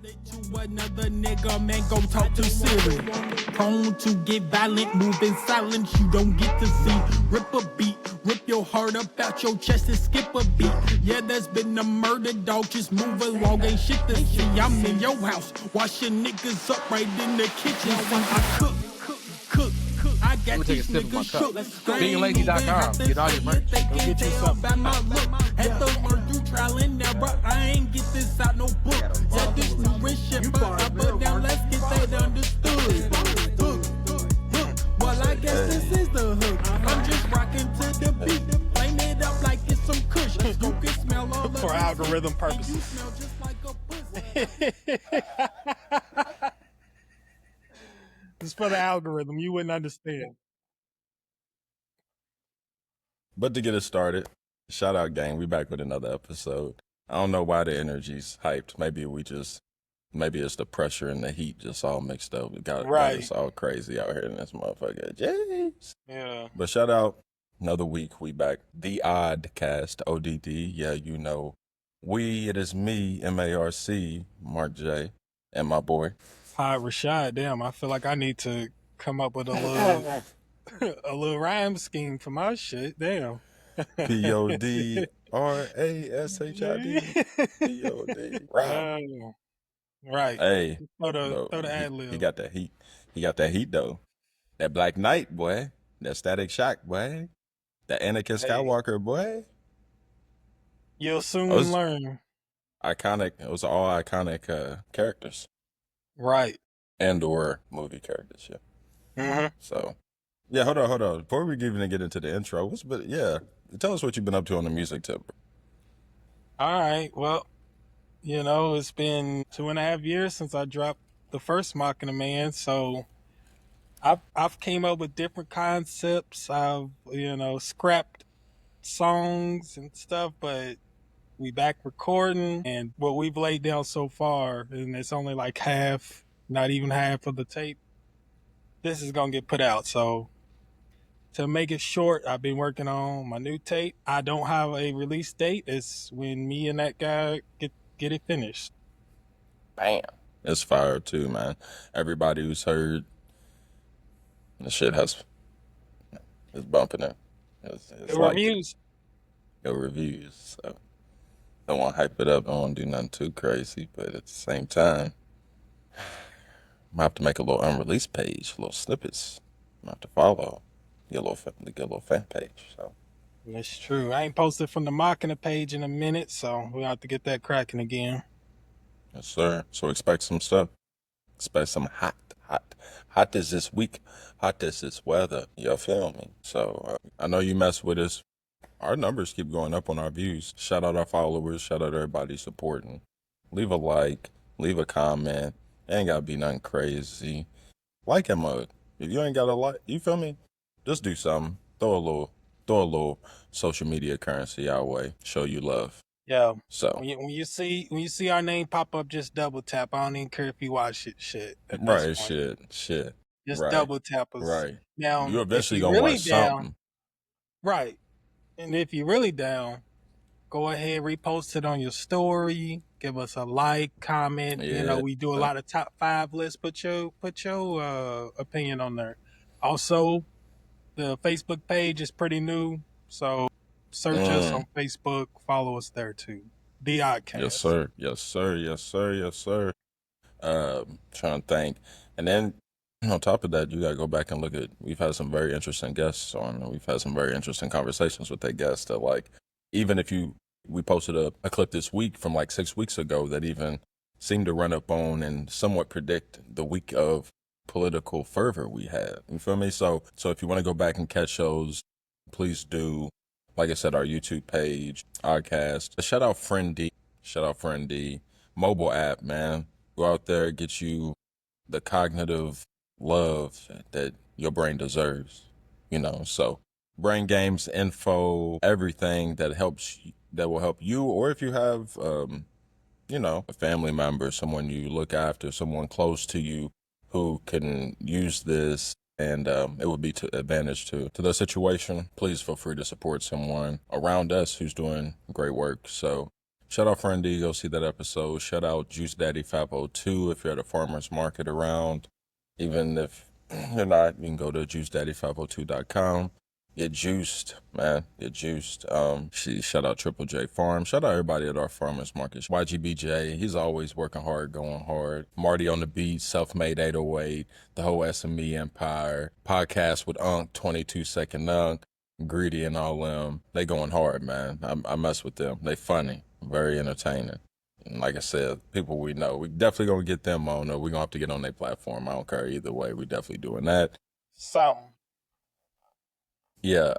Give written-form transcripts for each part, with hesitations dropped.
To another nigga, man, go talk to Siri. Prone to get violent, move in silence, you don't get to see. Rip a beat, rip your heart up out your chest and skip a beat. Yeah, there's been a murder, dog, just move along, ain't shit to see. I'm in your house, washing niggas up right in the kitchen. When I cook. I got these niggas shook. BeingLazy.com. Get all your merch. Go get you something. At the work, you trial and error. I ain't get this out no book. Yeah, this new rich shit, but up or down, let's get that understood. Hook. Well, I guess this is the hook. I'm just rocking to the beat. Flame it up like it's some kush. Smoke and smell all for algorithm purposes. You smell just like a pussy. It's for the algorithm. You wouldn't understand. But to get it started, shout out gang, we back with another episode. I don't know why the energy's hyped. Maybe it's the pressure and the heat just all mixed up. It got us all crazy out here in this motherfucker. Jeez. Yeah. But shout out, another week, we back. The Oddcast, ODD. Yeah, you know. It is me, MarcJ, MarcJay, and my boy. POD RASHID. Damn, I feel like I need to come up with a little a little rhyme scheme for my shit. Damn. POD RASHID. POD. Right. Hey. Throw the ad lib. He got that heat. He got that heat though. That Black Knight, boy. That Static Shock, boy. That Anakin Skywalker, boy. You'll soon learn. Iconic. It was all iconic characters. Right. And or movie characters, yeah. Mm-hmm. So, yeah, hold on. Before we even get into the intro, tell us what you've been up to on the music tip. All right. Well, it's been 2.5 years since I dropped the first Mocking a Man, so I've came up with different concepts. I've scrapped songs and stuff, but we back recording, and what we've laid down so far, and it's only like half, not even half of the tape. This is gonna get put out. So to make it short, I've been working on my new tape. I don't have a release date. It's when me and that guy get it finished. Bam. It's fire too, man. Everybody who's heard the shit is bumping it. It's reviews. Good reviews. So don't want to hype it up. I don't want to do nothing too crazy, but at the same time, I might have to make a little unreleased page, little snippets. I have to follow. Get a little fan page. So that's true. I ain't posted from the Mocking a page in a minute, so we'll have to get that cracking again. Yes, sir. So expect some stuff. Expect some hot as this week, hot as this weather. You feel me? So I know you mess with us. Our numbers keep going up on our views. Shout out our followers. Shout out everybody supporting. Leave a like. Leave a comment. Ain't gotta be nothing crazy. Like and mug. If you ain't got a like, you feel me? Just do something. Throw a little social media currency our way. Show you love. Yeah. So when you see our name pop up, just double tap. I don't even care if you watch it. Shit. Right. Shit. Just double tap us. Right. Now you eventually gonna watch something. Right. And if you're really down, go ahead, repost it on your story. Give us a like, comment. Yeah. We do a lot of top 5 lists. Put your opinion on there. Also, the Facebook page is pretty new, so search us on Facebook. Follow us there too. The Oddcast. Yes, sir. Trying to think, and then on top of that, you gotta go back and look at. We've had some very interesting guests on, and we've had some very interesting conversations with that guest. That even if we posted a clip this week from 6 weeks ago that even seemed to run up on and somewhat predict the week of political fervor we had. You feel me? So if you want to go back and catch those, please do. Like I said, our YouTube page, Oddcast. Shout out Friend D. Mobile app, man. Go out there, get you the cognitive love that your brain deserves. So brain games, info, everything that will help you, or if you have a family member, someone you look after, someone close to you who can use this, and it would be to advantage to the situation. Please feel free to support someone around us who's doing great work. So Shout out Friendy, go see that episode. Shout out Juice Daddy 502 if you're at a farmer's market around. Even if you're not, you can go to juicedaddy502.com. Get juiced, man. Get juiced. Shout out Triple J Farm. Shout out everybody at our farmers market. YGBJ, he's always working hard, going hard. Marty on the beat, Self-Made 808, the whole SME empire. Podcast with Unk, 22 Second Unk, Greedy and all them. They going hard, man. I mess with them. They funny, very entertaining. And like I said, people we know, we definitely gonna get them on, or we gonna have to get on their platform. I don't care either way. We definitely doing that. Something. Yeah,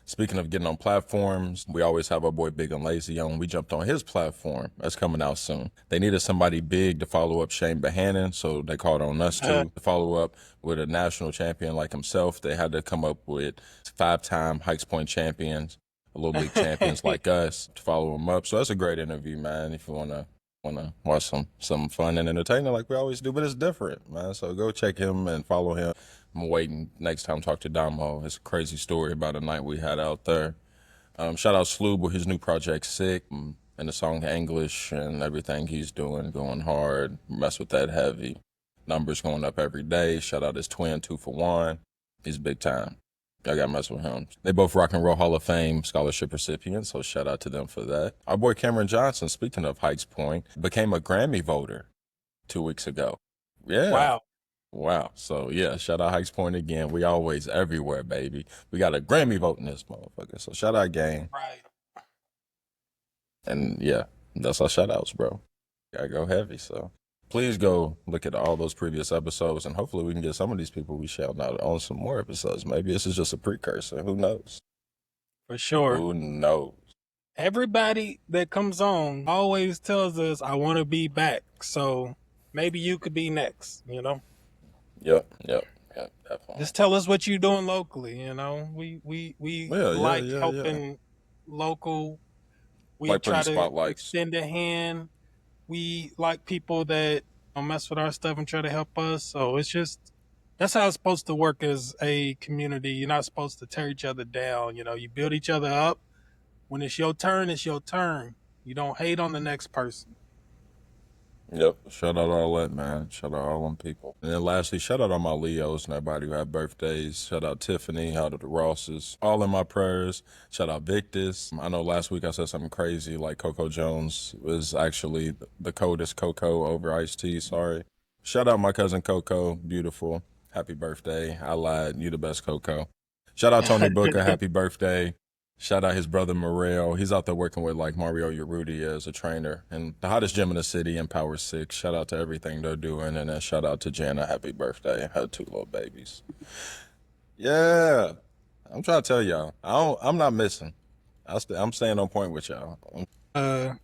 speaking of getting on platforms, we always have our boy Big and Lazy on. We jumped on his platform. That's coming out soon. They needed somebody big to follow up Shane Bohannon, so they called on us to follow up with a national champion like himself. They had to come up with 5-time Hikes Point champions, Little League champions like us to follow him up. So that's a great interview, man, if you wanna watch some fun and entertaining like we always do, but it's different, man. So go check him and follow him. I'm waiting next time to talk to Damo. It's a crazy story about a night we had out there. Shout out Sloob with his new project Sick and the song English and everything he's doing, going hard. Mess with that heavy. Numbers going up every day. Shout out his twin 2 for 1. He's big time. Y'all gotta mess with him. They both Rock and Roll Hall of Fame scholarship recipients, so shout out to them for that. Our boy Cameron Johnson, speaking of Hikes Point, became a Grammy voter 2 weeks ago. Yeah. Wow. So yeah, shout out Hikes Point again. We always everywhere, baby. We got a Grammy vote in this motherfucker. So shout out gang. Right. And yeah, that's our shout outs, bro. Gotta go heavy. So please go look at all those previous episodes, and hopefully we can get some of these people we shout out on some more episodes. Maybe this is just a precursor. Who knows? For sure. Who knows? Everybody that comes on always tells us, I want to be back. So maybe you could be next, you know? Yep, definitely. Just tell us what you're doing locally, you know? We helping local. We like try to spotlights. extend a hand. We like people that don't mess with our stuff and try to help us. So it's just, that's how it's supposed to work as a community. You're not supposed to tear each other down. You know, you build each other up. When it's your turn, it's your turn. You don't hate on the next person. Yep. Shout out all that, man. Shout out all them people. And then lastly, shout out all my Leos and everybody who had birthdays. Shout out Tiffany, shout out the Rosses. All in my prayers. Shout out Victus. I know last week I said something crazy like Coco Jones was actually the coldest Coco over iced tea. Sorry. Shout out my cousin Coco. Beautiful. Happy birthday. I lied. You the best Coco. Shout out Tony Booker. Happy birthday. Shout out his brother Morel. He's out there working with like Mario Urruti as a trainer and the hottest gym in the city, Empower 6. Shout out to everything they're doing. And then shout out to Jana. Happy birthday. Had 2 little babies. Yeah. I'm trying to tell y'all. I'm not missing. I'm staying on point with y'all. I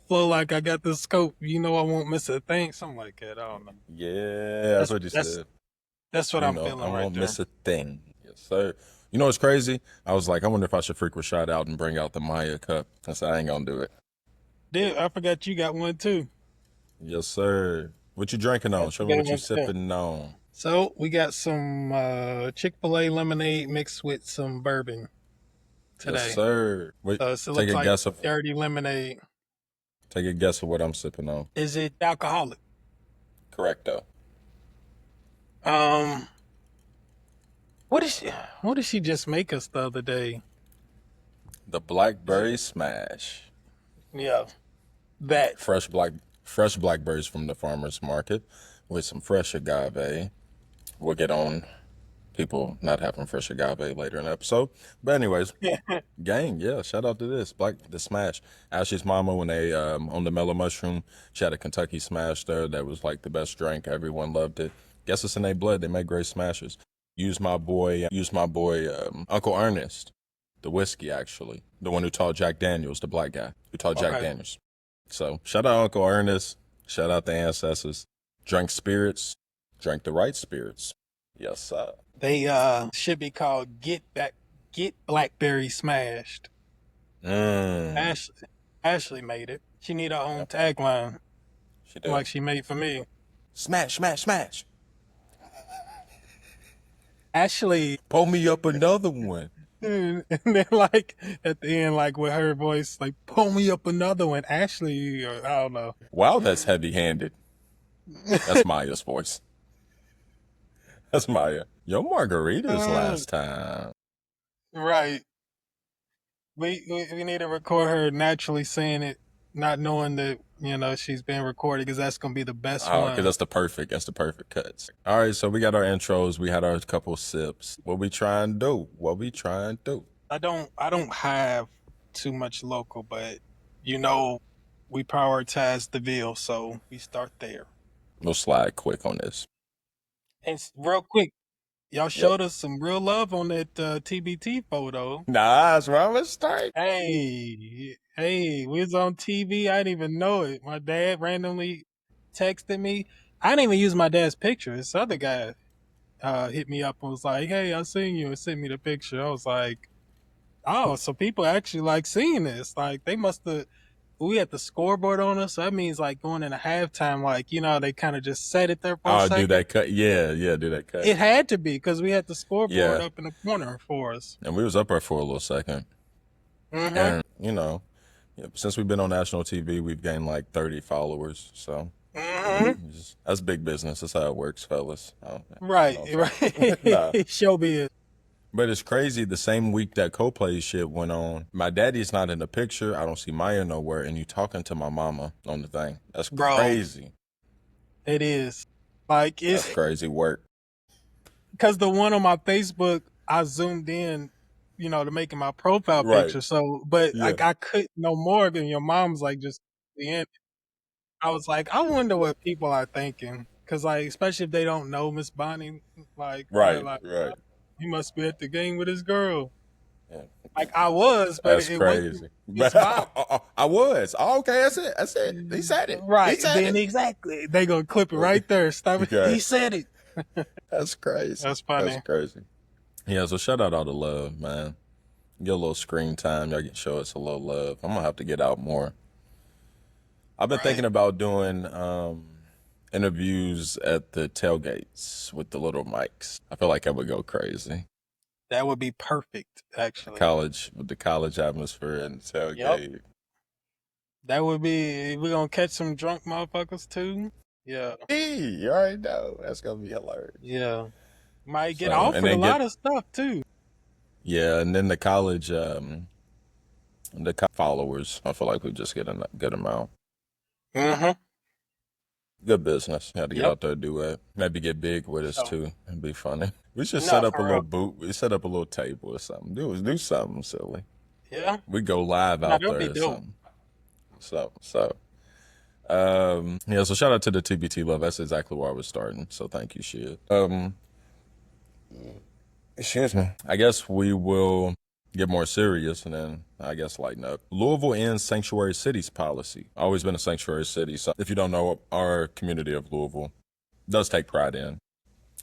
flow like I got the scope. You know I won't miss a thing. Something like that. I don't know. Yeah, that's what you said. That's what I'm feeling right there. I won't miss a thing. Yes, sir. You know what's crazy? I was like, I wonder if I should freak Rashad out and bring out the Maya cup. I said, I ain't gonna do it. Dude, I forgot you got one too. Yes, sir. What you drinking on? Show me what you sipping on. So we got some Chick-fil-A lemonade mixed with some bourbon today. Yes, sir. Wait, so it looks like dirty lemonade. Take a guess of what I'm sipping on. Is it alcoholic? Correcto. What did she just make us the other day? The blackberry smash. Yeah. That. Fresh blackberries from the farmer's market with some fresh agave. We'll get on people not having fresh agave later in the episode. But anyways, gang, yeah, shout out to the smash. Ashley's mama, when they on the mellow mushroom, she had a Kentucky smash there that was like the best drink. Everyone loved it. Guess it's in their blood. They make great smashes. Use my boy, Uncle Ernest, the whiskey actually, the one who taught Jack Daniels, the black guy who taught Jack Daniels. So shout out Uncle Ernest, shout out the ancestors. Drank spirits, drank the right spirits. Yes, sir. They should be called Get Blackberry Smashed. Ashley made it. She need her own tagline. She did. Like she made for me. Smash, smash, smash. Ashley. Pull me up another one. And then like at the end, like with her voice, like pull me up another one, Ashley, or I don't know. Wow, that's heavy-handed. That's Maya's voice. That's Maya. Yo, margaritas last time. Right. We need to record her naturally saying it, not knowing that she's being recorded, because that's gonna be the best Oh, because one. that's the perfect cuts. All right, so we got our intros. We had our couple sips. What we trying to do? What we trying to do? I don't have too much local, but we prioritize the Ville, so we start there. We'll slide quick on this. And real quick, y'all Yep. showed us some real love on that TBT photo. Nah, that's where I'm gonna start. Hey, we was on TV. I didn't even know it. My dad randomly texted me. I didn't even use my dad's picture. This other guy hit me up and was like, "Hey, I seen you," and sent me the picture. I was like, "Oh, so people actually like seeing this? Like they must have." We had the scoreboard on us, so that means like going into halftime, like they kind of just set it there for a Oh, second. do that cut. Yeah, do that cut. It had to be because we had the scoreboard Yeah. up in the corner for us. And we was up there for a little second. Mm-hmm. And, since we've been on national TV, we've gained like 30 followers. So that's big business. That's how it works, fellas. Right. Nah. Showbiz. But it's crazy. The same week that Coldplay shit went on, my daddy's not in the picture. I don't see Maya nowhere. And you talking to my mama on the thing. That's crazy. It is. Like, That's crazy work. Because the one on my Facebook, I zoomed in, to making my profile picture. So, but like I couldn't no more than your mom's like just the end. I was like, I wonder what people are thinking. Because, like, especially if they don't know Miss Bonnie, like, Right. He must be at the game with his girl. Yeah. Like I was, but That's it crazy. I was. Oh, okay, that's it. He said it. Right. He said then it. Exactly. They gonna clip it right there. Stop it. Okay. He said it. That's crazy. That's funny. That's crazy. Yeah, so shout out all the love, man. Get a little screen time. Y'all can show us a little love. I'm gonna have to get out more. I've been thinking about doing interviews at the tailgates with the little mics. I feel like that would go crazy. That would be perfect, actually. With the college atmosphere and the tailgate. Yep. That would be. We're gonna catch some drunk motherfuckers too. Yeah. You already know. That's gonna be hilarious. Yeah. Might get offered a lot of stuff too. Yeah, and then the college followers, I feel like we just get a good amount. Mm-hmm. Good business. Had to get out there and do it. Maybe get big with us too. It'd be funny. We should set up a little booth. We set up a little table or something. Do something silly. Yeah. We go live out there or something. So shout out to the TBT love. That's exactly where I was starting. So thank you, shit. Excuse me. I guess we will get more serious and then I guess lighten up. Louisville ends sanctuary cities policy. Always been a sanctuary city. So if you don't know, our community of Louisville does take pride in.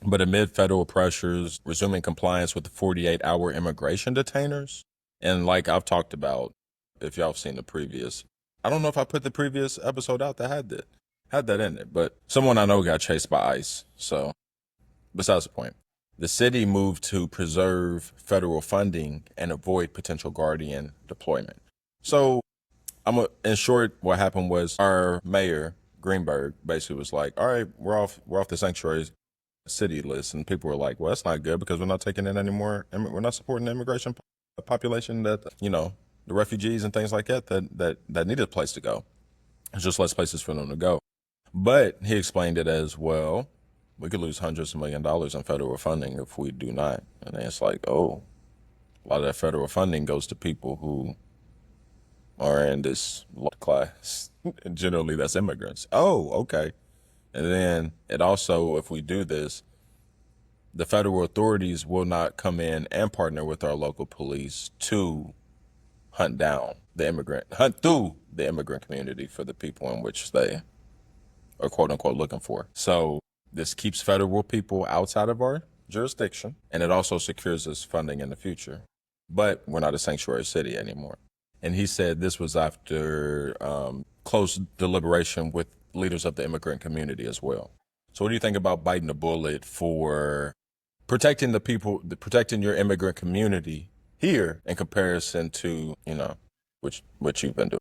But amid federal pressures, resuming compliance with the 48-hour immigration detainers. And like I've talked about, if y'all have seen the previous, I don't know if I put the previous episode out that had that in it, but someone I know got chased by ICE. So besides the point. The city moved to preserve federal funding and avoid potential guardian deployment. So, in short, what happened was our mayor, Greenberg, basically was like, all right, we're off the sanctuary city list. And people were like, well, that's not good because we're not taking in any more, we're not supporting the immigration population that, the refugees and things like that needed a place to go. There's just less places for them to go. But he explained it as, well, we could lose hundreds of $millions in federal funding if we do not. And then it's like, oh, a lot of that federal funding goes to people who are in this low class. Generally, that's immigrants. Oh, okay. And then it also, if we do this, the federal authorities will not come in and partner with our local police to hunt through the immigrant community for the people in which they are quote unquote looking for. So this keeps federal people outside of our jurisdiction, and it also secures us funding in the future. But we're not a sanctuary city anymore. And he said this was after close deliberation with leaders of the immigrant community as well. So what do you think about biting the bullet for protecting the people, protecting your immigrant community here in comparison to, you know, what you've been doing?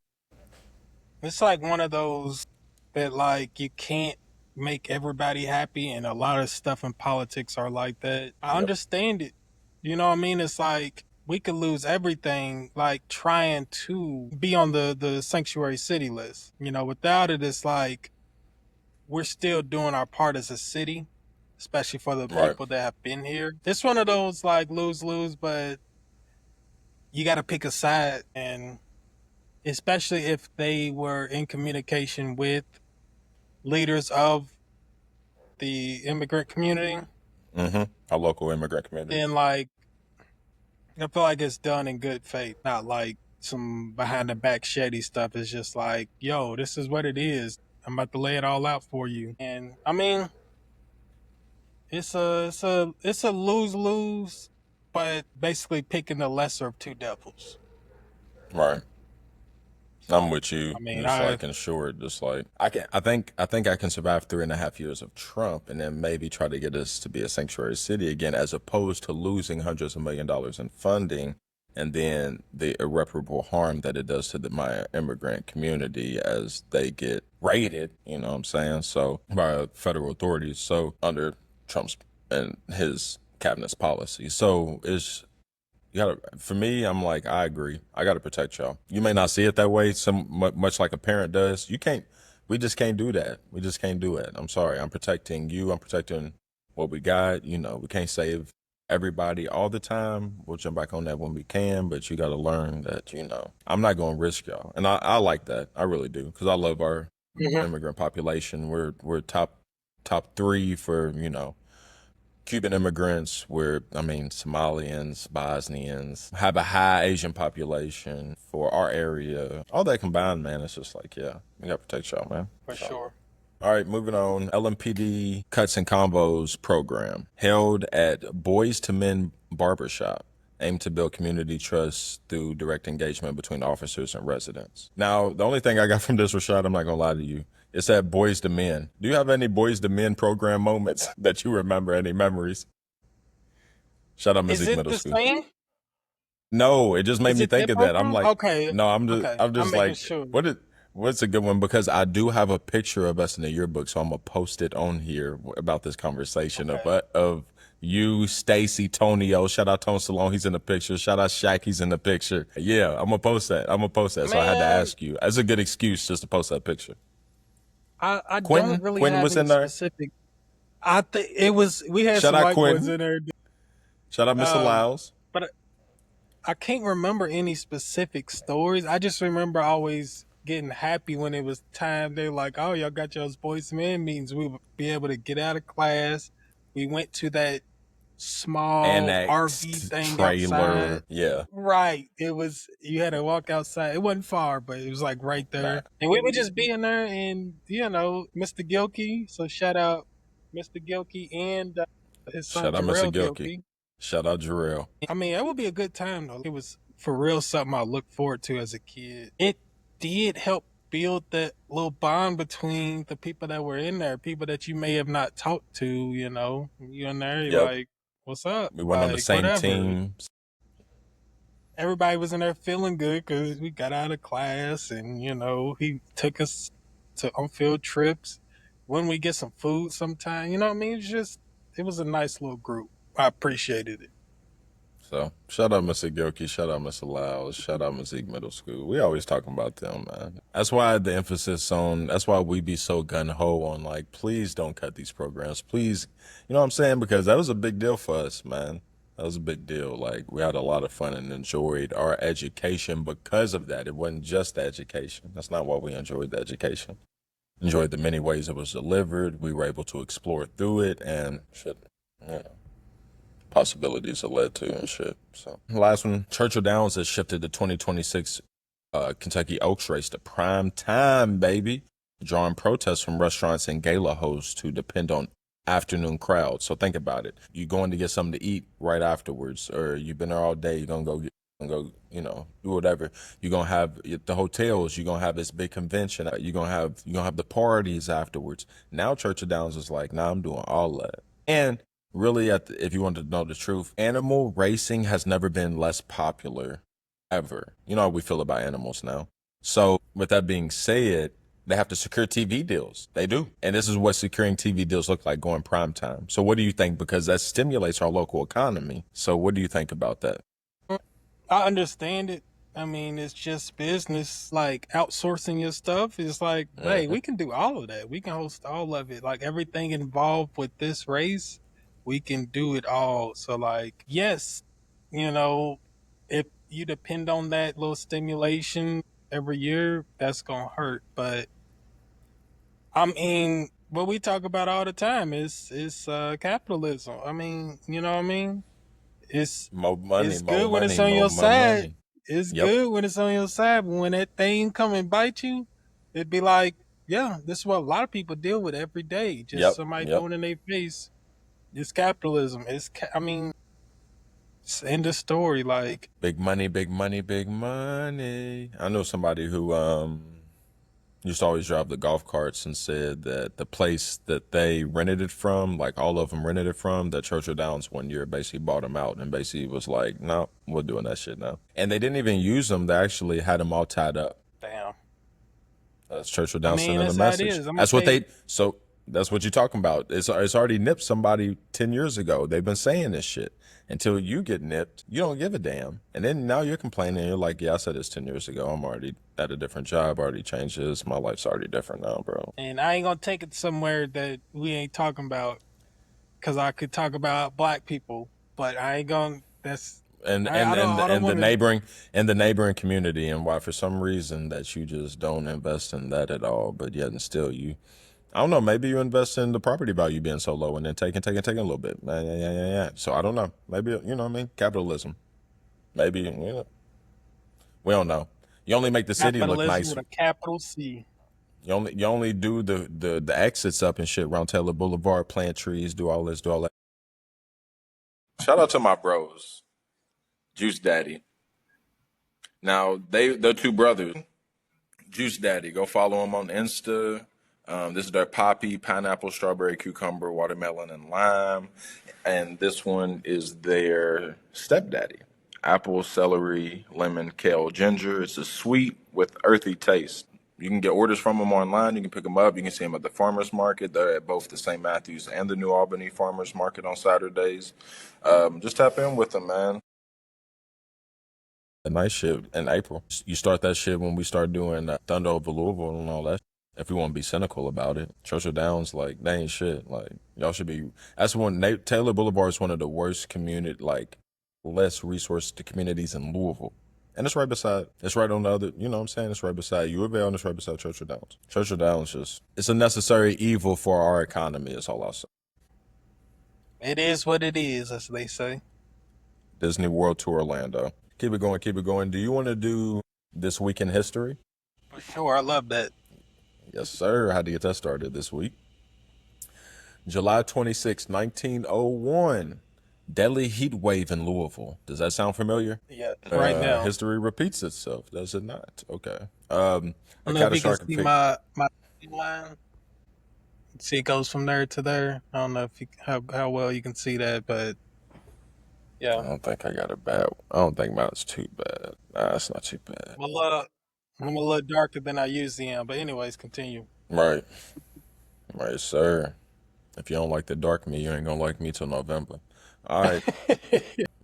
It's like one of those that like you can't make everybody happy, and a lot of stuff in politics are like that. I Yep. understand it. You know what I mean? It's like we could lose everything like trying to be on the sanctuary city list. You know, without it, it's like we're still doing our part as a city, especially for the Right. people that have been here. It's one of those like lose lose, but you got to pick a side, and especially if they were in communication with leaders of the immigrant community, Our local immigrant community. then like I feel like it's done in good faith, not like some behind the back shady stuff. It's just like, yo, this is what it is. I'm about to lay it all out for you. And I mean, it's a lose lose, but basically picking the lesser of two devils. Right. I'm with you. I mean, Just like in short, just like I think I can survive 3.5 years of Trump and then maybe try to get us to be a sanctuary city again, as opposed to losing hundreds of $1 millions in funding and then the irreparable harm that it does to my immigrant community as they get raided, you know what I'm saying? So by federal authorities. So under Trump's and his cabinet's policy. So it's you gotta, for me, I'm like, I agree. I gotta protect y'all. You may not see it that way, much like a parent does. You can't, we just can't do that. We just can't do it. I'm sorry. I'm protecting you. I'm protecting what we got. You know, we can't save everybody all the time. We'll jump back on that when we can, but you gotta learn that, you know, I'm not gonna risk y'all. And I like that. I really do. Because I love our immigrant population. We're top three for, you know, Cuban immigrants, Somalians, Bosnians, have a high Asian population for our area. All that combined, man, it's just like, yeah, we gotta protect y'all, man. for sure. All right, moving on. LMPD Cuts and Combos program held at Boys to Men Barbershop aimed to build community trust through direct engagement between officers and residents. Now, the only thing I got from this, Rashad, I'm not gonna lie to you, it's at Boys to Men. Do you have any Boys to Men program moments that you remember? Any memories? Shout out Is Music it Middle the School. same? No, it just made Is me it think that of that. I'm program? like, Okay. no, I'm Okay. just I'm making like, sure. what's a good one? Because I do have a picture of us in the yearbook, so I'm gonna post it on here about this conversation of you, Stacy, Tonio. Shout out Tone Salone, he's in the picture. Shout out Shaq, he's in the picture. Yeah, I'm gonna post that. So I had to Man, ask you. That's a good excuse just to post that picture. I don't really Quentin have was any in there. specific. I think it was we had Shout some out white boys Quentin. in there, Shout out Mr. Lyles. but I can't remember any specific stories. I just remember always getting happy when it was time. They're like, "Oh, y'all got y'all's boys to men meetings." We would be able to get out of class. We went to that small RV Annexed thing outside. trailer. Yeah. Right. It was you had to walk outside. It wasn't far, but it was like right Nah. there. And we would just be in there and Mr. Gilkey. So shout out Mr. Gilkey and his son Shout out Mr. Jarrell Gilkey. Gilkey. Shout out Jarrell. I mean, it would be a good time though. It was for real something I looked forward to as a kid. It did help build that little bond between the people that were in there, people that you may have not talked to, You in there, you're Yep. like, what's up? We went on the Like, same whatever. team. Everybody was in there feeling good because we got out of class and, he took us to on field trips. When we get some food sometime, you know what I mean? It was a nice little group. I appreciated it. So shout out Mr. Gilkey, shout out Mr. Lyles, shout out Music Middle School. We always talking about them, man. That's why that's why we be so gun-ho on like, please don't cut these programs. Please, you know what I'm saying? Because that was a big deal for us, man. That was a big deal. Like, we had a lot of fun and enjoyed our education because of that. It wasn't just the education. That's not why we enjoyed the education. Enjoyed the many ways it was delivered. We were able to explore through it and shit, possibilities it led to and shit. So last one, Churchill Downs has shifted the 2026 Kentucky Oaks race to prime time, baby, drawing protests from restaurants and gala hosts who depend on afternoon crowds. So think about it. You're going to get something to eat right afterwards, or you've been there all day. You're gonna go, do whatever. You're gonna have the hotels. You're gonna have this big convention. You're gonna have the parties afterwards. Now Churchill Downs is like, nah, I'm doing all that. And really, if you want to know the truth, animal racing has never been less popular ever. You know how we feel about animals now. So, with that being said, they have to secure TV deals. They do. And this is what securing TV deals look like going prime time. So, what do you think? Because that stimulates our local economy. So, what do you think about that? I understand it. I mean, it's just business. Like outsourcing your stuff is like, hey, Hmm. we can do all of that. We can host all of it. Like everything involved with this race, we can do it all. So, like, yes, you know, if you depend on that little stimulation every year, that's gonna hurt. But I mean, what we talk about all the time is capitalism. I mean, you know what I mean? It's More money, it's more good when it's money, on more, your more side. money. It's Yep, good when it's on your side, but when that thing come and bite you, it'd be like, yeah, this is what a lot of people deal with every day. Just yep, somebody yep. throwing in their face. It's capitalism. I mean, it's end of story. Like, Big money, big money, big money. I know somebody who used to always drive the golf carts and said that the place that they rented it from, like all of them rented it from, that Churchill Downs one year basically bought them out and basically was like, no, we're doing that shit now. And they didn't even use them. They actually had them all tied up. damn. That's Churchill I Downs mean, sending a that's how it message. is. I'm gonna That's what tell you. so that's what you're talking about. It's already nipped somebody 10 years ago. They've been saying this shit. Until you get nipped, you don't give a damn. And then now you're complaining. You're like, yeah, I said this 10 years ago. I'm already at a different job, already changed this. My life's already different now, bro. And I ain't gonna take it somewhere that we ain't talking about, because I could talk about black people, but I ain't gonna. That's And I and don't and I don't and the want to. neighboring community, and why for some reason that you just don't invest in that at all, but yet and still you, I don't know, maybe you invest in the property value being so low and then taking a little bit. Yeah, yeah, yeah, yeah, yeah. So I don't know. Maybe, you know what I mean? Capitalism. Maybe, you know, we don't know. You only make the city look Capitalism nice. with a capital C. You only do the exits up and shit around Taylor Boulevard, plant trees, do all this, do all that. Shout out to my bros, Juice Daddy. Now they're two brothers. Juice Daddy. Go follow them on Insta. This is their poppy, pineapple, strawberry, cucumber, watermelon, and lime. And this one is their stepdaddy. Apple, celery, lemon, kale, ginger. It's a sweet with earthy taste. You can get orders from them online. You can pick them up. You can see them at the farmers market. They're at both the St. Matthews and the New Albany farmers market on Saturdays. Just tap in with them, man. A nice shit in April. You start that shit when we start doing Thunder over Louisville and all that. If we want to be cynical about it, Churchill Downs, like, they ain't shit. Like, y'all should be. That's one. Taylor Boulevard is one of the worst community, like, less resourced communities in Louisville. And it's right beside, it's right on the other, you know what I'm saying? It's right beside U of L and it's right beside Churchill Downs. Churchill Downs just, it's a necessary evil for our economy, is all I'll say. It is what it is, as they say. Disney World to Orlando. Keep it going, keep it going. Do you want to do this week in history? For sure, I love that. Yes, sir. I had to get that started this week. July 26, 1901. Deadly heat wave in Louisville. Does that sound familiar? Yeah, right now. History repeats itself, does it not? Okay. I A don't know if you can catastrophic see peak. my line. See, it goes from there to there. I don't know if you, how well you can see that, but I yeah. don't think I got it bad. I don't think mine's too bad. Nah, it's not too bad. Well, I'm a little darker than I usually am, but anyways, continue. Right. Right, sir. If you don't like the dark me, you ain't gonna like me till November. All right.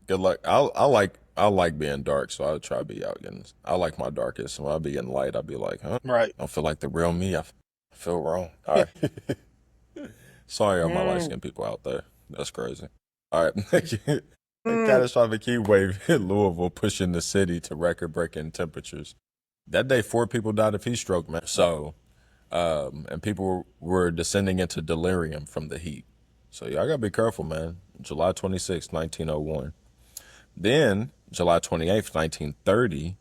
Good luck. I like being dark, so I'll try to be out getting. I like my darkest. When I be getting light, I'll be like, huh? Right. I don't feel like the real me. I feel wrong. All right. Sorry, all my light Mm, skinned people out there. That's crazy. All right. A mm. catastrophic heat wave hit Louisville, pushing the city to record breaking temperatures. That day, 4 people died of heat stroke, man. So, and people were descending into delirium from the heat. So, y'all gotta be careful, man. July 26, 1901. Then, July 28th, 1930,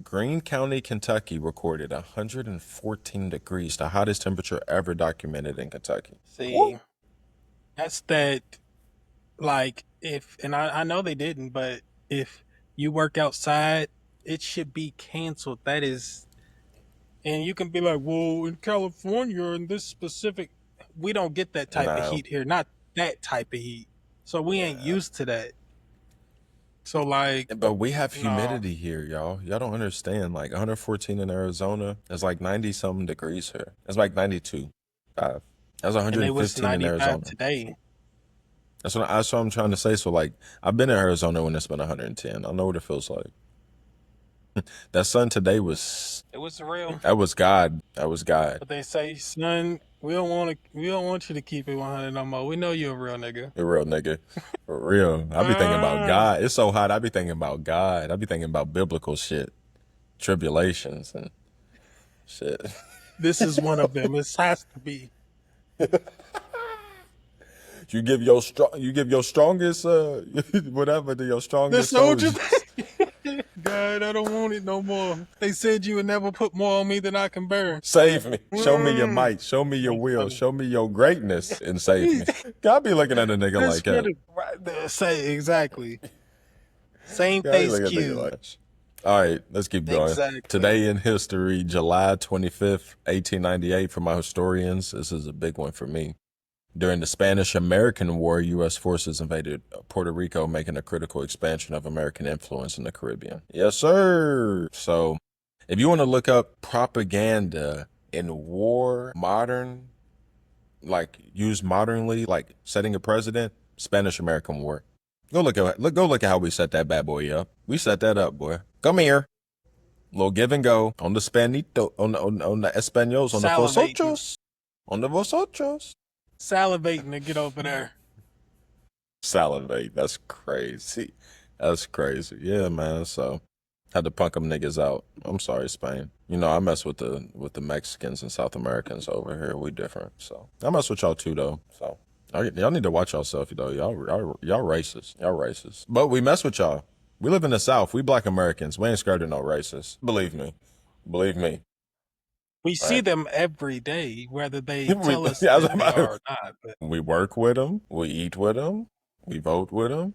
Greene County, Kentucky recorded 114 degrees, the hottest temperature ever documented in Kentucky. See, that's that. Like, if and I know they didn't, but if you work outside, it should be canceled. That is, and you can be like, well, in California, in this specific, we don't get that type of Now, heat here. Not that type of heat. So we ain't used to that. So like, But we have no. humidity here, y'all. Y'all don't understand. Like 114 in Arizona is like 90 something degrees here. It's like 92. That's And it was 115 in 95 Arizona. today. That's what I'm trying to say. So like, I've been in Arizona when it's been 110. I know what it feels like. That sun today was. It was real. That was God. That was God. But they say, son, we don't want you to keep it 100 no more. We know you're a real nigga. A real nigga. For real. I be thinking about God. It's so hot. I be thinking about God. I be thinking about biblical shit, tribulations and shit. This is one of them. It has to be. You give your strongest whatever to your strongest soldier. soldiers. God, I don't want it no more. They said you would never put more on me than I can bear. Save me. Show me your might. Show me your will. Show me your greatness and save me. God be looking at a nigga like that. Right there. Say exactly. Same God be face looking at a nigga cue. like that. All right, let's keep going. Exactly. Today in history, July 25th, 1898 for my historians. This is a big one for me. During the Spanish-American War, U.S. forces invaded Puerto Rico, making a critical expansion of American influence in the Caribbean. Yes, sir. So if you want to look up propaganda in war, modern, like used modernly, like setting a president, Spanish-American War. Go look at how we set that bad boy up. We set that up, boy. Come here. Little give and go on the Spanito, on the Españols, on the vosotros, on the vosotros. Salivating to get over there. Salivate. That's crazy. That's crazy. Yeah, man. So had to punk them niggas out. I'm sorry, Spain. You know, I mess with the Mexicans and South Americans over here. We different. So I mess with y'all too, though. So y'all need to watch yourself, though. Y'all racist. Y'all racist. But we mess with y'all. We live in the South. We Black Americans. We ain't scared of no racists. Believe me. Believe me. We see them every day, whether they tell us that they are or not. But we work with them. We eat with them. We vote with them.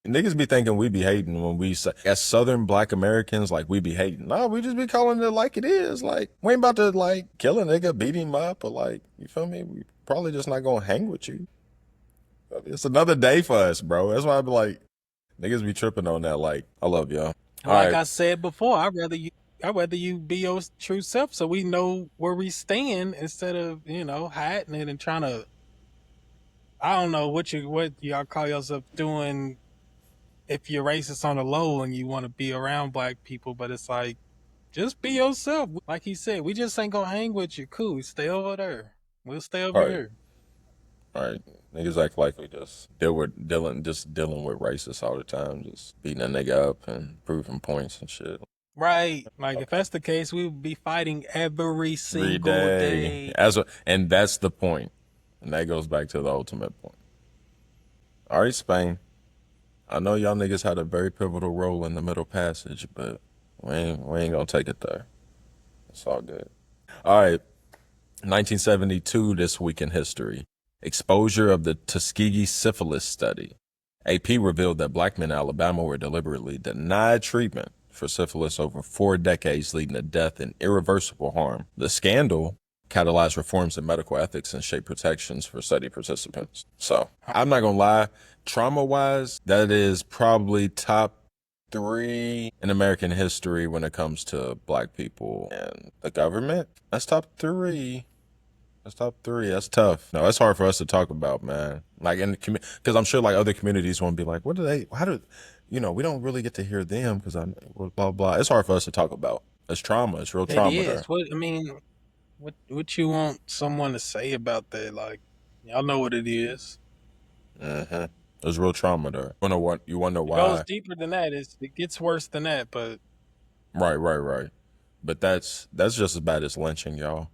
Niggas be thinking we be hating when we say, as Southern Black Americans, like we be hating. No, we just be calling it like it is. Like, we ain't about to like kill a nigga, beat him up, or like, you feel me? We probably just not gonna hang with you. It's another day for us, bro. That's why I be like, niggas be tripping on that. Like, I love y'all. Like I said before, I'd rather you be your true self so we know where we stand instead of, hiding it and trying to, I don't know what y'all call yourself doing if you're racist on the low and you want to be around Black people, but it's like, just be yourself. Like he said, we just ain't gonna hang with you. Cool, stay over there. We'll stay over here. All right. Niggas act like we just dealing with racists all the time, just beating a nigga up and proving points and shit. Right. Like if that's the case, we would be fighting every single day. And that's the point. And that goes back to the ultimate point. All right, Spain. I know y'all niggas had a very pivotal role in the Middle Passage, but we ain't gonna take it there. It's all good. All right. 1972, this week in history. Exposure of the Tuskegee syphilis study. AP revealed that Black men in Alabama were deliberately denied treatment for syphilis over 4 decades, leading to death and irreversible harm. The scandal catalyzed reforms in medical ethics and shaped protections for study participants. So, I'm not gonna lie, trauma-wise, that is probably top 3 in American history when it comes to Black people and the government. That's top 3. That's top 3. That's tough. No, that's hard for us to talk about, man. Like in the community, because I'm sure like other communities won't be like, we don't really get to hear them because I'm blah blah. It's hard for us to talk about. It's trauma. It's real trauma. It is. What you want someone to say about that? Like, y'all know what it is. Mm-hmm. There's real trauma there. You wonder why. It goes deeper than that. It gets worse than that, but right. But that's just as bad as lynching, y'all.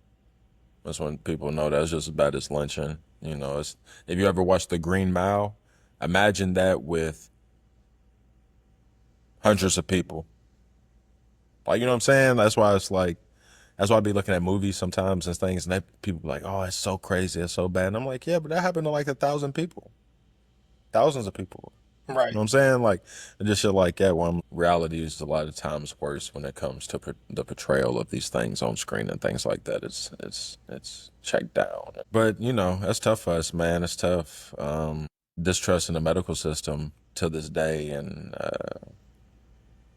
That's when people know that's just as bad as lynching. If you ever watched The Green Mile, imagine that with hundreds of people. Like, you know what I'm saying? That's why I be looking at movies sometimes and things, and people be like, oh, it's so crazy, it's so bad. And I'm like, yeah, but that happened to like 1,000 people. Thousands of people. Right. You know what I'm saying? Like, just shit like that, when reality is a lot of times worse when it comes to the portrayal of these things on screen and things like that. It's checked down. But, that's tough for us, man. It's tough. distrust in the medical system to this day, and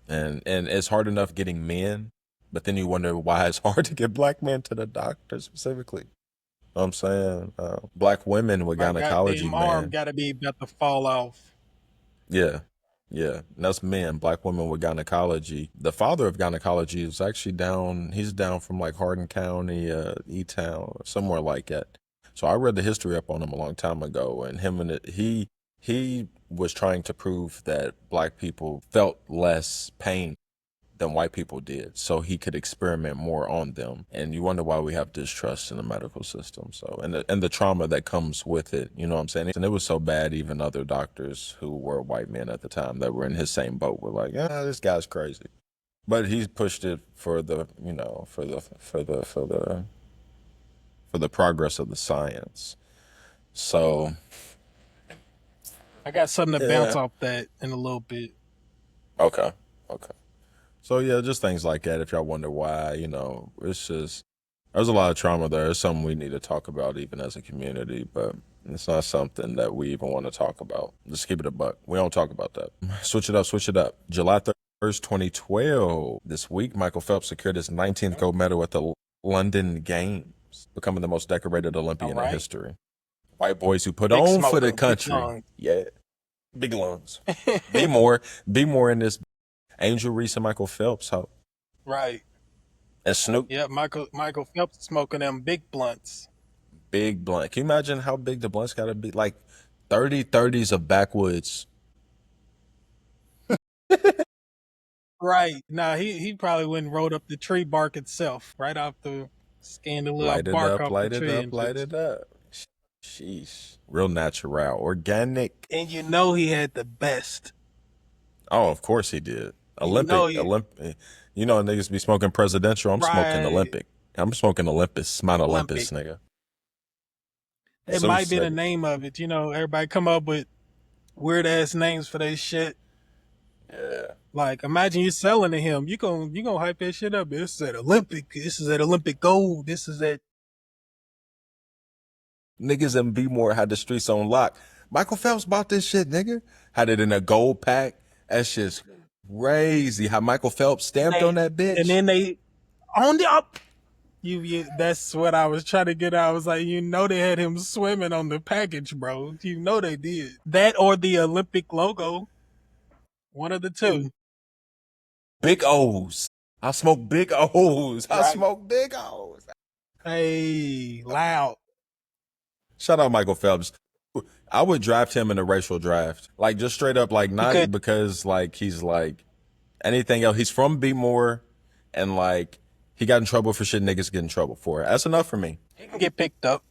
it's hard enough getting men, but then you wonder why it's hard to get black men to the doctor specifically. Know what I'm saying? Black women with My gynecology, goddamn arm man. gotta be about to fall off. Yeah. Yeah. And that's men, black women with gynecology. The father of gynecology is actually down, he's down from like Hardin County, E-Town, somewhere like that. So I read the history up on him a long time ago, and he was trying to prove that black people felt less pain than white people did, so he could experiment more on them. And you wonder why we have distrust in the medical system. So, and the trauma that comes with it, you know what I'm saying? And it was so bad, even other doctors who were white men at the time that were in his same boat were like, yeah, this guy's crazy. But he pushed it for the, you know, for the progress of the science. So I got something to bounce yeah. off that in a little bit. Okay. Okay. So yeah, just things like that. If y'all wonder why, you know, it's just there's a lot of trauma there. It's something we need to talk about even as a community, but it's not something that we even want to talk about. Just keep it a buck. We don't talk about that. Switch it up, switch it up. July 1st, 2012. This week, Michael Phelps secured his 19th gold medal at the London Games, becoming the most decorated All Olympian in right. history. White boys who put Big on for the smoker, big country. lungs. Yeah. Big lungs. Be more in this. Angel Reese and Michael Phelps. How Right. and Snoop. Yeah, Michael Phelps smoking them big blunts. Big blunt. Can you imagine how big the blunts gotta be? Like 30s of backwoods. Right. Nah, he probably went and rolled up the tree bark itself, right off the scanned the little Light it bark up, off the light it tree up, and light just, it up. Sheesh. Real natural. Organic. and you know he had the best. Oh, of course he did. You know he Olympic. You know niggas be smoking presidential. I'm smoking right. Olympic. I'm smoking Olympus. Mount Olympic. Olympus, nigga. It might Zeus, be the nigga. name of it. You know, everybody come up with weird ass names for their shit. Yeah. Like, imagine you selling to him. You gonna hype that shit up. This is at Olympic. This is at Olympic Gold. This is at Niggas in B-More had the streets on lock. Michael Phelps bought this shit, nigga. Had it in a gold pack. That's just crazy how Michael Phelps stamped on that bitch. and then they on the up. You that's what I was trying to get at. I was like, you know, they had him swimming on the package, bro. You know they did that or the Olympic logo. One of the two. Big O's. I smoke big O's. I Right. smoke big O's. Hey, loud. Shout out Michael Phelps. I would draft him in a racial draft. Like just straight up, like not could. because like he's like anything else. He's from B-More and like he got in trouble for shit niggas get in trouble for. That's enough for me. He can get picked up.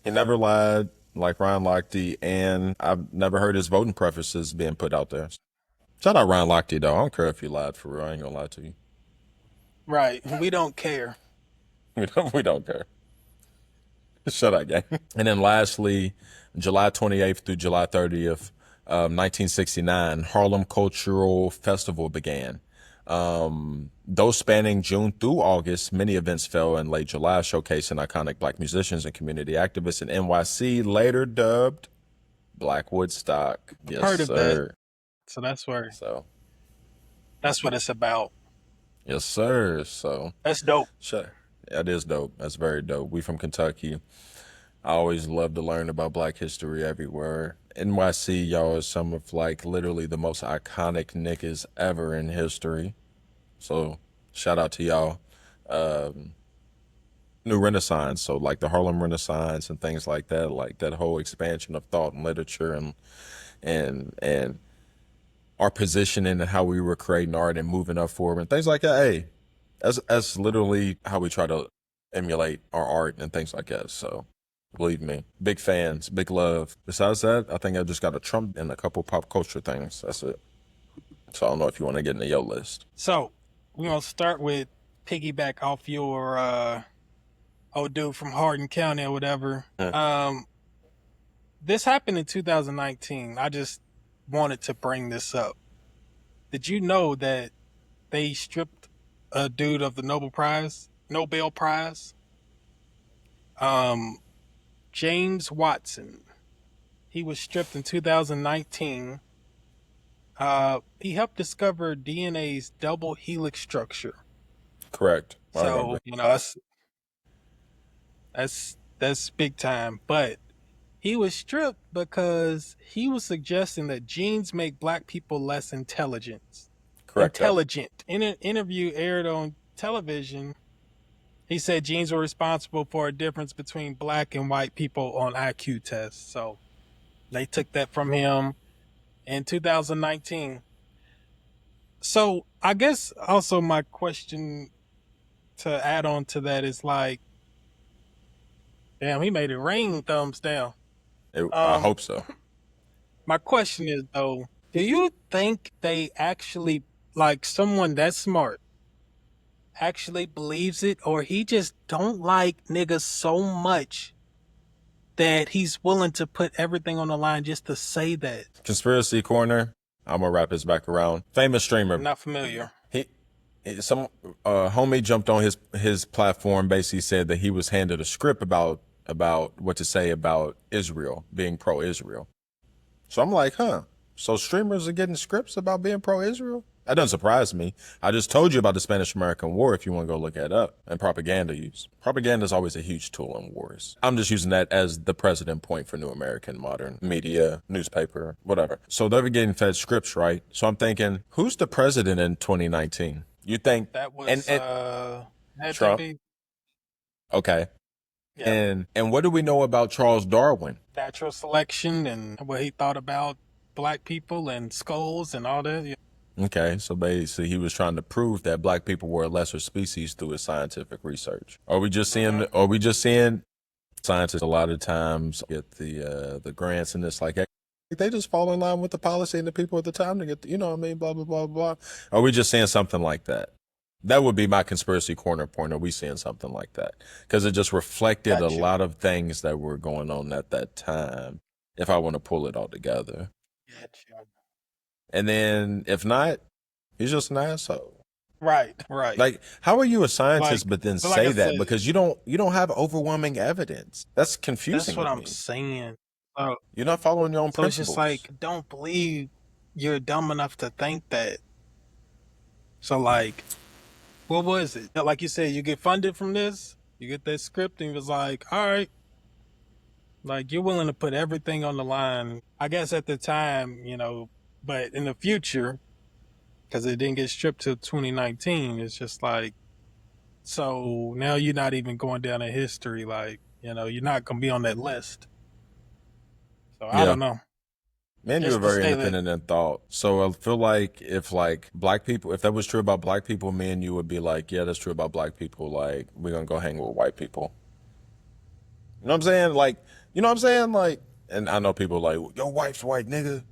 He never lied like Ryan Lochte, and I've never heard his voting preferences being put out there. Shout out Ryan Lochte though. I don't care if you lied for real. I ain't gonna lie to you. Right. We don't care. We don't care. Shut up, gang. And then lastly, July 28th through July 30th, 1969, Harlem Cultural Festival began. Those spanning June through August, many events fell in late July, showcasing iconic black musicians and community activists in NYC, later dubbed Black Woodstock. Yes, Heard of sir. that. So that's what it's about. Yes, sir. So That's dope. sure. That is dope. That's very dope. We from Kentucky. I always love to learn about black history everywhere. NYC, y'all, is some of like literally the most iconic niggas ever in history. So shout out to y'all. New Renaissance. So like the Harlem Renaissance and things like that whole expansion of thought and literature and our positioning and how we were creating art and moving up forward and things like that. Hey, that's literally how we try to emulate our art and things like that. So believe me, big fans, big love. Besides that, I think I just got a Trump and a couple pop culture things. That's it. So I don't know if you want to get into your list. So we're gonna start with piggyback off your old dude from Hardin County or whatever. This happened in 2019. I just wanted to bring this up. Did you know that they stripped a dude of the Nobel Prize? James Watson. He was stripped in 2019. He helped discover DNA's double helix structure. Correct. I remember. So, that's big time. But he was stripped because he was suggesting that genes make black people less Correct. intelligent. In an interview aired on television, he said genes were responsible for a difference between black and white people on IQ tests. So they took that from him in 2019. So I guess also my question to add on to that is like, damn, he made it rain thumbs down. I hope so. My question is though, do you think they actually, like someone that smart actually believes it, or he just don't like niggas so much that he's willing to put everything on the line just to say that? Conspiracy corner. I'm gonna wrap this back around. Famous streamer. I'm not familiar. Some homie jumped on his platform, basically said that he was handed a script about what to say about Israel, being pro-Israel. So I'm like, huh? So streamers are getting scripts about being pro-Israel? That doesn't surprise me. I just told you about the Spanish-American War if you want to go look that up, and propaganda use. Propaganda is always a huge tool in wars. I'm just using that as the precedent point for New American modern media, newspaper, whatever. So they're getting fed scripts, right? So I'm thinking, who's the president in 2019? You think That was had Trump? to be, Okay. yeah, And what do we know about Charles Darwin? natural selection and what he thought about black people and skulls and all that. Yeah. Okay, so basically he was trying to prove that black people were a lesser species through his scientific research. Are we just seeing scientists a lot of times get the grants and it's like they just fall in line with the policy and the people at the time to get you know what I mean, blah blah blah blah. Are we just seeing something like that? That would be my conspiracy corner point. Are we seeing something like that? Because it just reflected a lot of things that were going on at that time, if I want to pull it all together. Gotcha. And then if not, he's just an asshole. Right. Like, how are you a scientist Like- but then but like say I that? said- Because you don't have overwhelming evidence. That's confusing. That's what to I'm me. saying. So, You're not following your own so it's principles. just like, don't believe you're dumb enough to think that. So like, what was it? Like you said, you get funded from this, you get that script, and it was like, all right, like you're willing to put everything on the line. I guess at the time, but in the future, because it didn't get stripped till 2019, it's just like, so now you're not even going down in history. Like, you're not gonna be on that list. So I don't know. Man, you Just were to very say independent in thought. So I feel like if black people, if that was true about black people, me and you would be like, yeah, that's true about black people. Like, we're gonna go hang with white people. You know what I'm saying? Like, you know what I'm saying? Like, and I know people are like, your wife's white, nigga.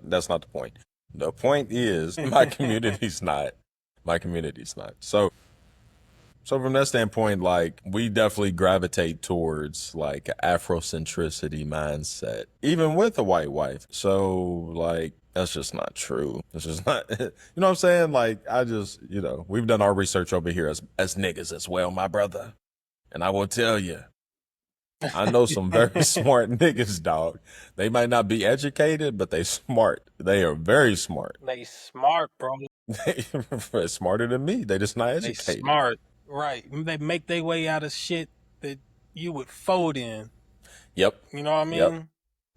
That's not the point. The point is, my community's not. My community's not. So from that standpoint, like, we definitely gravitate towards like Afrocentricity mindset, even with a white wife. So like, that's just not true. That's just not, you know what I'm saying? Like, I just, we've done our research over here as niggas as well, my brother. And I will tell you, I know some very smart niggas, dog. They might not be educated, but they smart. They are very smart. They smart, bro. They're smarter than me. They just not They educated. smart. Right. They make their way out of shit that you would fold in. Yep. You know what I mean?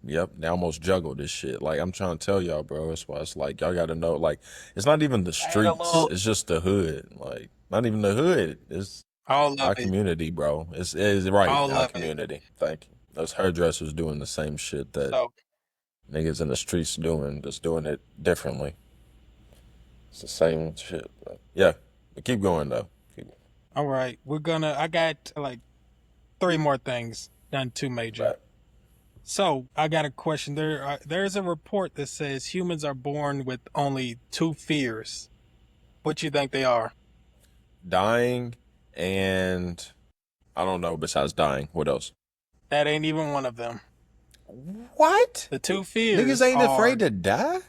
Yep. They almost juggle this shit. Like, I'm trying to tell y'all, bro. That's why it's like, y'all got to know, like, it's not even the streets. It's just the hood. Like, not even the hood. It's all our of it. community, bro. It's right. All Our of it. community. Thank you. Those hairdressers doing the same shit that niggas in the streets doing, just doing it differently. It's the same shit. But yeah. But keep going, though. All right. I got like 3 more things, none too major. Right. So I got a question. There's a report that says humans are born with only 2 fears. What you think they are? Dying and I don't know, besides dying. What else? That ain't even one of them. What? The 2 fears. Niggas ain't afraid to die?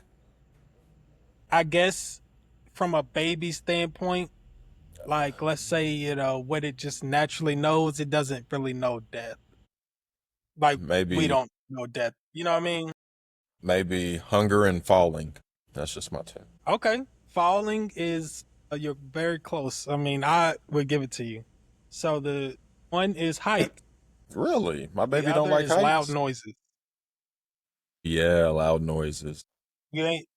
I guess from a baby standpoint, like let's say, what it just naturally knows, it doesn't really know death. Like Maybe we don't know death. You know what I mean? Maybe hunger and falling. That's just my two. Okay. Falling is, you're very close. I mean, I would give it to you. So the one is height, Really? My the baby don't other like is loud heights? noises. Yeah, loud noises. You ain't,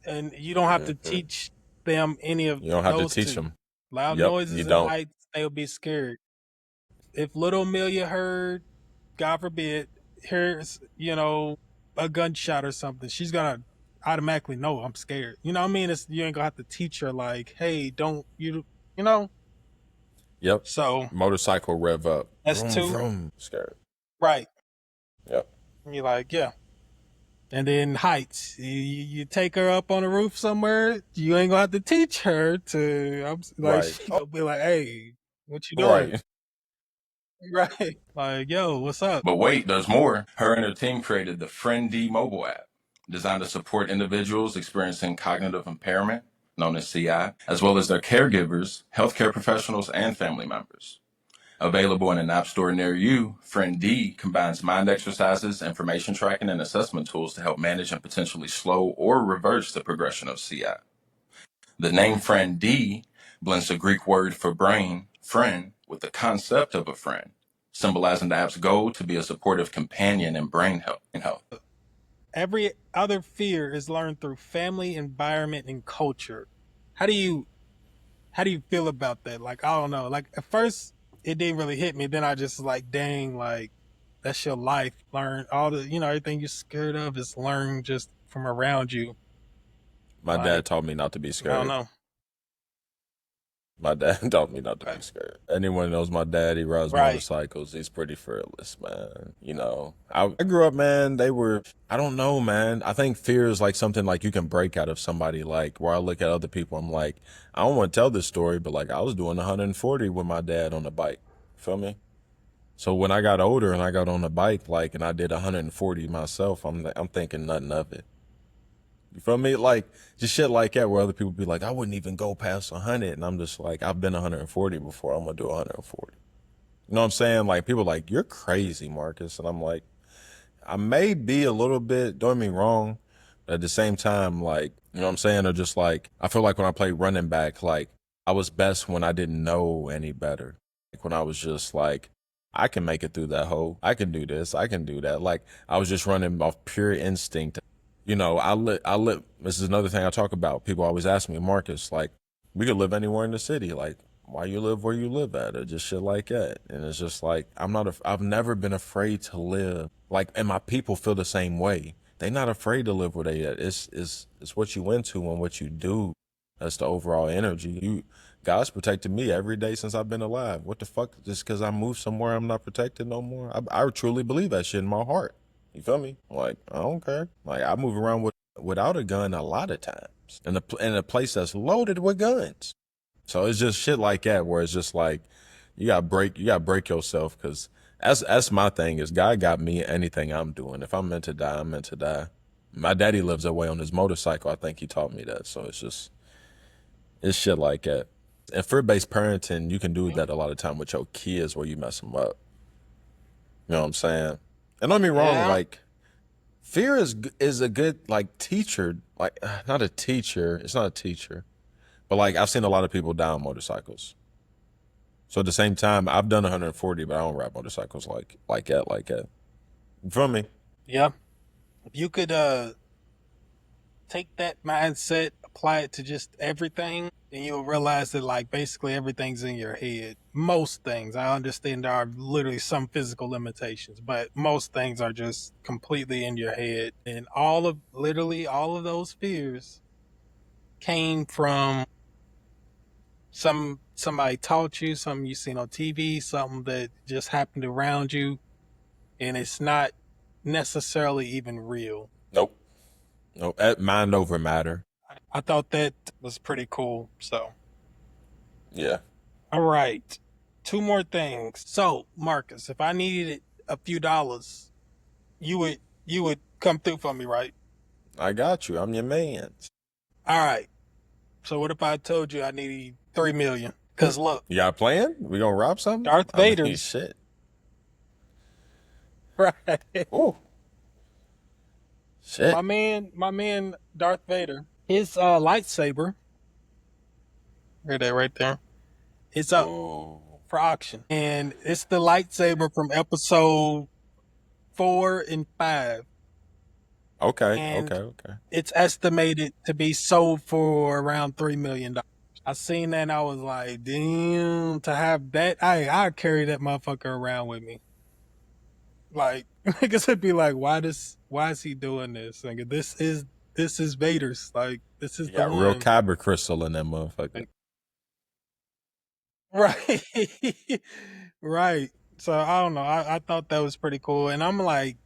and you don't have to Hmm. teach them any of You don't have to those teach two. them. Loud Yep, you noises and don't. heights, they'll be scared. If little Amelia heard, God forbid, hears, a gunshot or something, she's gonna automatically know I'm scared. You know what I mean? You ain't gonna have to teach her like, hey, don't you know? Yep. So Motorcycle rev up. that's Vroom, two. vroom. Scared. Right. Yep. You're like, yeah. And then heights. You take her up on a roof somewhere, you ain't gonna have to teach her to, I'm like, Right. she gonna be like, hey, what you doing? Right. Right. Like, yo, what's up? But wait, there's more. Her and her team created the Friend D mobile app, designed to support individuals experiencing cognitive impairment, known as CI, as well as their caregivers, healthcare professionals, and family members. Available in an app store near you, Friend D combines mind exercises, information tracking, and assessment tools to help manage and potentially slow or reverse the progression of CI. The name Friend D blends the Greek word for brain, friend, with the concept of a friend, symbolizing the app's goal to be a supportive companion in brain health. Every other fear is learned through family, environment, and culture. How do you feel about that? Like, I don't know. Like, at first it didn't really hit me. Then I just like, dang, like, that's your life. Learn all the, everything you're scared of is learned just from around you. My dad Like, taught me not to be I don't scared. know. My dad taught me not to be Right. scared. Anyone knows my dad, he rides Right. motorcycles. He's pretty fearless, man. I grew up, man, I don't know, man. I think fear is like something like you can break out of somebody. Like where I look at other people, I'm like, I don't want to tell this story, but like I was doing 140 with my dad on the bike. Feel me? So when I got older and I got on the bike, like, and I did 140 myself, I'm thinking nothing of it. You feel me? Like just shit like that, where other people be like, I wouldn't even go past 100, and I'm just like, I've been 140 before. I'm gonna do 140. You know what I'm saying? Like people are like, you're crazy, Marcus, and I'm like, I may be a little bit. Don't get me wrong, but at the same time, like, you know what I'm saying? Or just like, I feel like when I played running back, like I was best when I didn't know any better. Like when I was just like, I can make it through that hole. I can do this. I can do that. Like I was just running off pure instinct. This is another thing I talk about. People always ask me, Marcus, like, we could live anywhere in the city. Like, why you live where you live at? Or just shit like that. And it's just like, I've never been afraid to live. Like, and my people feel the same way. They not afraid to live where they at. It's what you into and what you do. That's the overall energy. God's protected me every day since I've been alive. What the fuck? Just because I moved somewhere, I'm not protected no more? I truly believe that shit in my heart. You feel me? Like, I don't care. Like, I move around without a gun a lot of times in a place that's loaded with guns. So it's just shit like that where it's just like, you gotta break yourself, because that's my thing is God got me anything I'm doing. If I'm meant to die, I'm meant to die. My daddy lives away on his motorcycle. I think he taught me that. So it's shit like that. And fear-based parenting, you can do that a lot of time with your kids where you mess them up. You know what I'm saying? And don't get me wrong, Yeah. like, fear is a good like teacher, like not a teacher. It's not a teacher, but like I've seen a lot of people die on motorcycles. So at the same time, I've done 140, but I don't ride motorcycles like that. You feel me? Yeah. If you could take that mindset, apply it to just everything, then you'll realize that like basically everything's in your head. Most things. I understand there are literally some physical limitations, but most things are just completely in your head. And literally all of those fears came from somebody taught you, something you seen on TV, something that just happened around you, and it's not necessarily even real. Nope. Nope. Mind over matter. I thought that was pretty cool. So, Yeah. all right, two more things. So, Marcus, if I needed a few dollars, you would come through for me, right? I got you. I'm your man. All right. So, what if I told you I needed 3 million? Cause look, You got a plan? We gonna rob something? Darth I mean, Vader's shit. right. Ooh. Shit. My man Darth Vader, his lightsaber, hear that right there, it's up for auction. And it's the lightsaber from episode 4 and 5. Okay, And okay. it's estimated to be sold for around $3 million. I seen that and I was like, damn, to have that, I carry that motherfucker around with me. Like, niggas would be like, why is he doing this? Nigga, this is Vader's. Like, this is You the got real one. kyber crystal in that motherfucker. Right. Right. So I don't know. I thought that was pretty cool. And I'm like,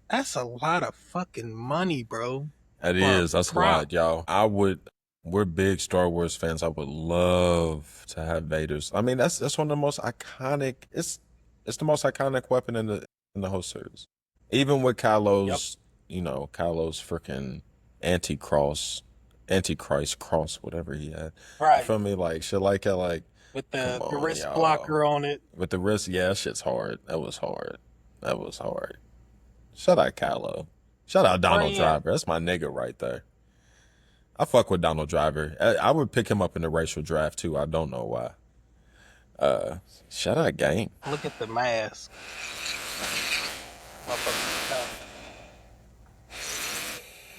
that's a lot of fucking money, bro. It is. That's a lot, y'all. We're big Star Wars fans. I would love to have Vader's. I mean, that's one of the most iconic. It's the most iconic weapon in the whole series. Even with Kylo's, Kylo's freaking Antichrist cross, whatever he had. Right. You feel me? Like shit like that, like with the wrist blocker on it. With the wrist, yeah, that shit's hard. That was hard. Shout out Kylo. Shout out Donald Driver. That's my nigga right there. I fuck with Donald Driver. I would pick him up in the racial draft too. I don't know why. Shout out gang. Look at the mask.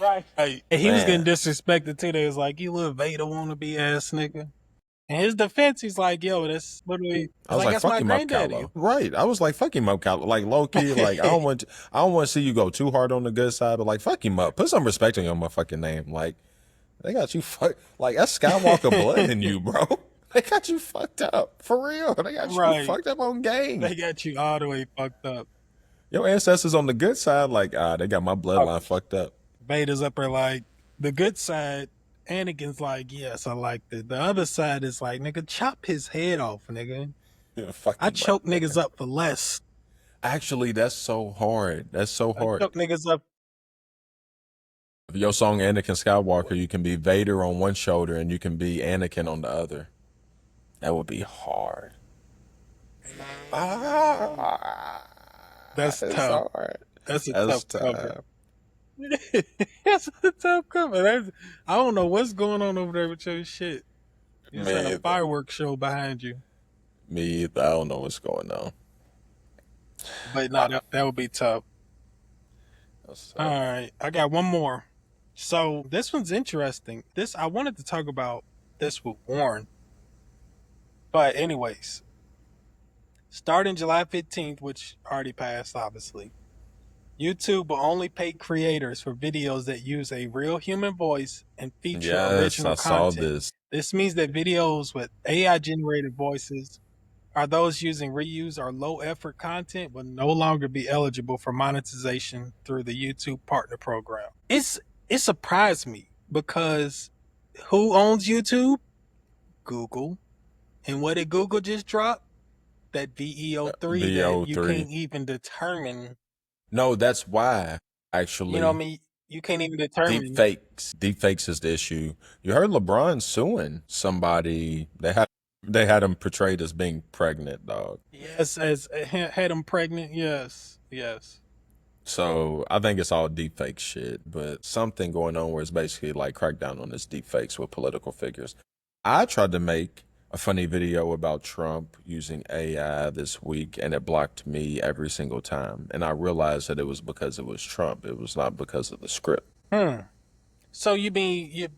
Right. Hey, and he was getting disrespected too. They was like, you little Vader wannabe ass nigga. In his defense, he's like, yo, that's literally. I was like, that's fuck my him up, granddaddy. Kylo. Right. I was like, fuck him up, Kylo. Like low key, like I don't want to see you go too hard on the good side, but like fuck him up. Put some respect on your motherfucking name. Like they got you like that's Skywalker blood in you, bro. They got you fucked up. For real. They got you fucked up on game. They got you all the way fucked up. Your ancestors on the good side, like, they got my bloodline fucked up. Vader's up there like, the good side, Anakin's like, yes, I liked it. The other side is like, nigga, chop his head off, nigga. Yeah, I choke niggas up for less. Actually, that's so hard. That's so hard. I choke niggas up. If your song Anakin Skywalker, you can be Vader on one shoulder and you can be Anakin on the other. That would be hard. That's tough. Hard. That's a tough cover. That's a tough cover. I don't know what's going on over there with your shit. You just had a fireworks show behind you. Me either. I don't know what's going on. But no, that would be tough. All right, I got one more. So this one's interesting. I wanted to talk about this with Warren. But anyways, starting July 15th, which already passed, obviously, YouTube will only pay creators for videos that use a real human voice and feature original content. Saw this. This means that videos with AI-generated voices or those using reuse or low-effort content will no longer be eligible for monetization through the YouTube Partner Program. It surprised me because who owns YouTube? Google. And what did Google just drop? That VEO3 that you can't even determine. No, that's why, actually. You know what I mean? You can't even determine. Deepfakes is the issue. You heard LeBron suing somebody. They had him portrayed as being pregnant, dog. Yes, had him pregnant. Yes. So I think it's all deepfake shit, but something going on where it's basically like crack down on this deepfakes with political figures. I tried to make a funny video about Trump using AI this week, and it blocked me every single time. And I realized that it was because it was Trump. It was not because of the script. So you mean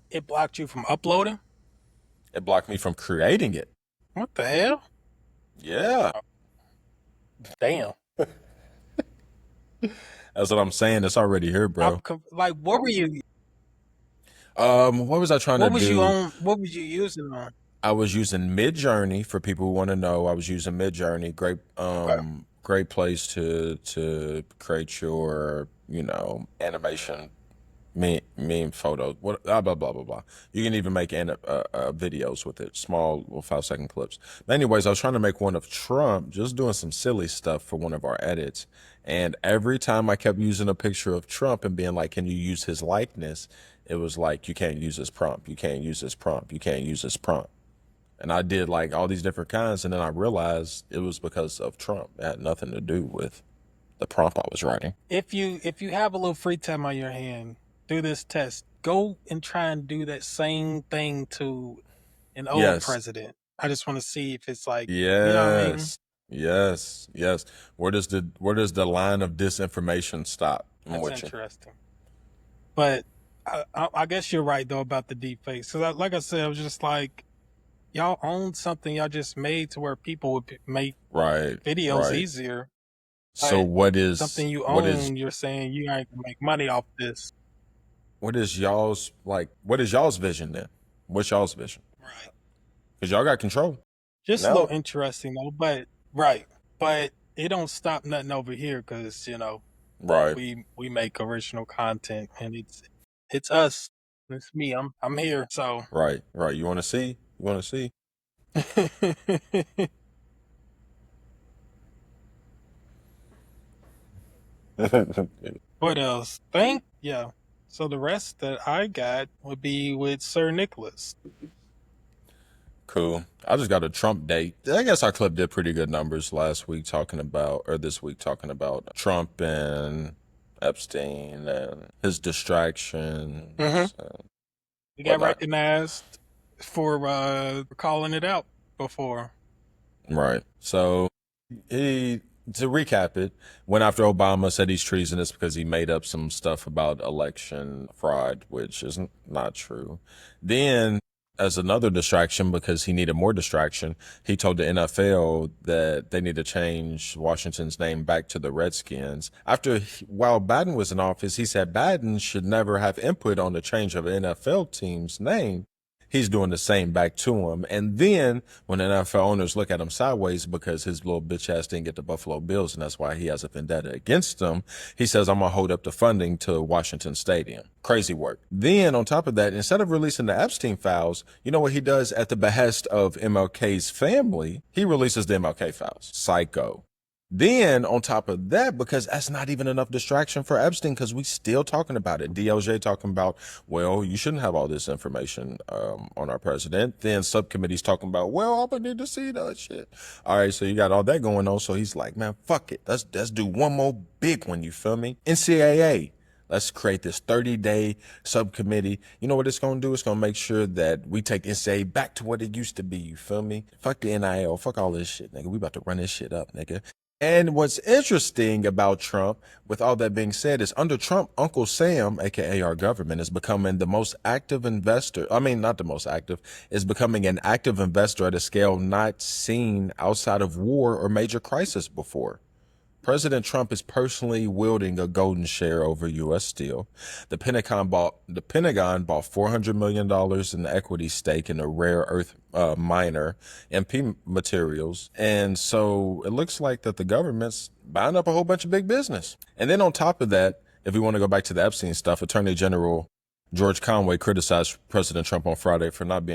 it blocked you from uploading? It blocked me from creating it. What the hell? Yeah. Damn. That's what I'm saying. It's already here, bro. Like, what were you? What was I trying to do? What was you using on? I was using Midjourney for people who want to know. I was using Midjourney. Great place to create your, animation, meme photo. Blah blah blah blah blah. You can even make videos with it, small 5-second clips. But anyways, I was trying to make one of Trump, just doing some silly stuff for one of our edits. And every time I kept using a picture of Trump and being like, "Can you use his likeness?" It was like, "You can't use this prompt. You can't use this prompt. You can't use this prompt." And I did like all these different kinds, and then I realized it was because of Trump. It had nothing to do with the prompt I was writing. If you have a little free time on your hand, do this test. Go and try and do that same thing to an old Yes. president. I just want to see if it's like, you know what I mean? Yes. Where does the line of disinformation stop? I'm That's with you. interesting. But I guess you're right though about the deep fakes. Because like I said, I was just like, y'all own something y'all just made to where people would make Right. videos easier. So Like, what is something you what own, is you're saying you ain't gonna make money off this. what is y'all's vision then? What's y'all's vision? Right. Because y'all got control. Just a No. little interesting though, but right. But it don't stop nothing over here because, Right. we make original content and it's us. It's me. I'm here. So Right. You want to see? what else? Yeah. So the rest that I got would be with Sir Nicholas. Cool. I just got a Trump date. I guess our clip did pretty good numbers this week talking about Trump and Epstein and his distractions. And We got whatnot. recognized for calling it out before. Right. So to recap it, went after Obama, said he's treasonous because he made up some stuff about election fraud, which is not true. Then, as another distraction, because he needed more distraction, he told the NFL that they need to change Washington's name back to the Redskins. While Biden was in office, he said Biden should never have input on the change of an NFL team's name. He's doing the same back to him. And then when NFL owners look at him sideways because his little bitch ass didn't get the Buffalo Bills, and that's why he has a vendetta against them, he says, I'm going to hold up the funding to Washington Stadium. Crazy work. Then on top of that, instead of releasing the Epstein files, you know what he does at the behest of MLK's family? He releases the MLK files. Psycho. Then on top of that, because that's not even enough distraction for Epstein, because we still talking about it. DOJ talking about, well, you shouldn't have all this information on our president. Then subcommittees talking about, well, I need to see that shit. All right, so you got all that going on. So he's like, man, fuck it. Let's do one more big one. You feel me? NCAA. Let's create this 30-day subcommittee. You know what it's going to do? It's going to make sure that we take NCAA back to what it used to be. You feel me? Fuck the NIL. Fuck all this shit, nigga. We about to run this shit up, nigga. And what's interesting about Trump, with all that being said, is under Trump, Uncle Sam, aka our government, is becoming the most active investor. I mean, not the most active, is becoming an active investor at a scale not seen outside of war or major crisis before. President Trump is personally wielding a golden share over U.S. Steel. The Pentagon bought $400 million in equity stake in a rare earth miner, MP Materials. And so it looks like that the government's buying up a whole bunch of big business. And then on top of that, if we want to go back to the Epstein stuff, Attorney General George Conway criticized President Trump on Friday for not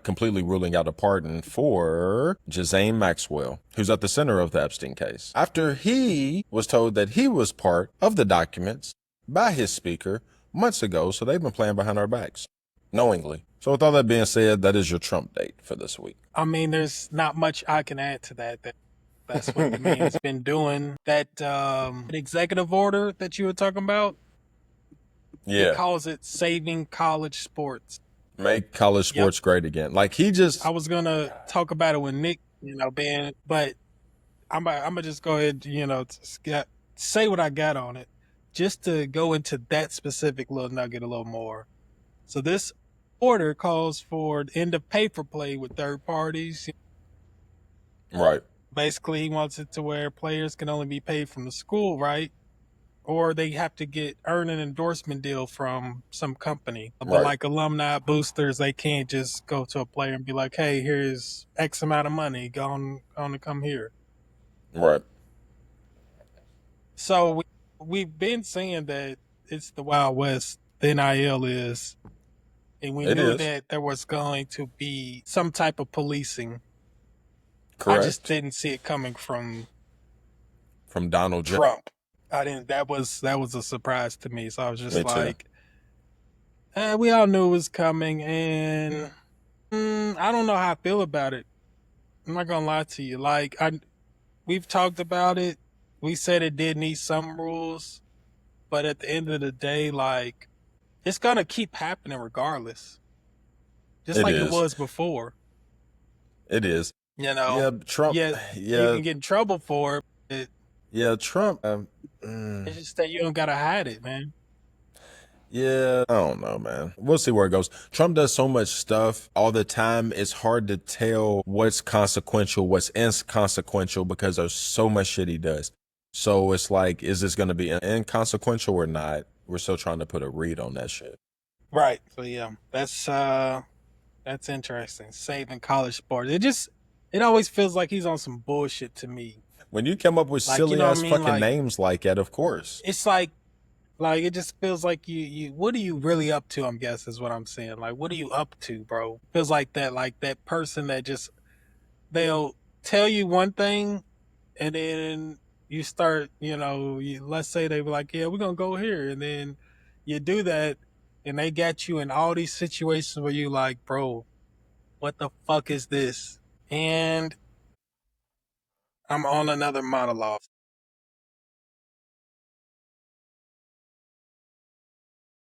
completely ruling out a pardon for Ghislaine Maxwell, who's at the center of the Epstein case, after he was told that he was part of the documents by his speaker months ago. So they've been playing behind our backs, knowingly. So with all that being said, that is your Trump date for this week. I mean, there's not much I can add to that. That's what the man's been doing. That executive order that you were talking about. Yeah. He calls it saving college sports. Make college sports great again. Like I was going to talk about it with Nick, but I'm going to just go ahead, say what I got on it, just to go into that specific little nugget a little more. So this order calls for the end of pay for play with third parties. Right. Basically, he wants it to where players can only be paid from the school, right? Or they have to earn an endorsement deal from some company. But like alumni boosters, they can't just go to a player and be like, hey, here's X amount of money, go on to come here. Right. So we've been saying that it's the Wild West, the NIL is, and we knew that there was going to be some type of policing. Correct. I just didn't see it coming from Donald Trump. I didn't. That was a surprise to me. So I was just like, we all knew it was coming, and I don't know how I feel about it. I'm not gonna lie to you. Like we've talked about it. we said it did need some rules, but at the end of the day, like, it's gonna keep happening regardless. Just It like it is. was before. It is. You know? Yeah, Trump. Yeah, you Yeah, can get in trouble for it. yeah, Trump. It's just that you don't gotta hide it, man. Yeah, I don't know, man. We'll see where it goes. Trump does so much stuff all the time. It's hard to tell what's consequential, what's inconsequential because there's so much shit he does. So it's like, is this going to be inconsequential or not? We're still trying to put a read on that shit. Right. So yeah, that's interesting. Saving college sports. It always feels like he's on some bullshit to me. When you come up with Like, you silly know what I ass mean? fucking Like, names like that, of course. it's like it just feels like you what are you really up to, I'm guessing is what I'm saying. Like, what are you up to, bro? Feels like that person that just, they'll tell you one thing and then you start, let's say they were like, yeah, we're gonna go here, and then you do that and they got you in all these situations where you like, bro, what the fuck is this? And I'm on another monologue.